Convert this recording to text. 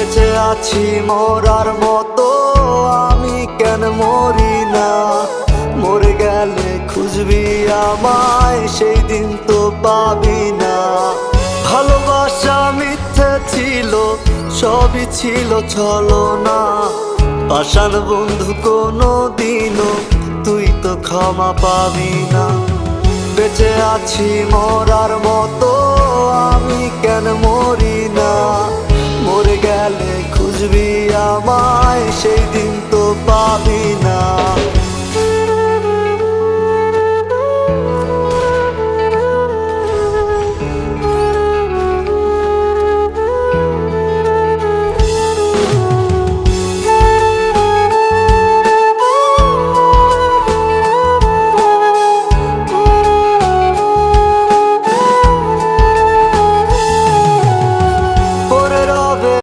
বেঁচে আছি মরার মতো, আমি কেন মরি না? মরে গেলে খুঁজবি আমায়, সেই দিন তো পাবি না। ভালোবাসা মিথ্যে ছিল, সবই ছিল ছলনা। পাষাণ বন্ধু কোনো দিনও তুই তো ক্ষমা পাবি না। বেঁচে আছি মরার মতো, আমি কেন মরি না?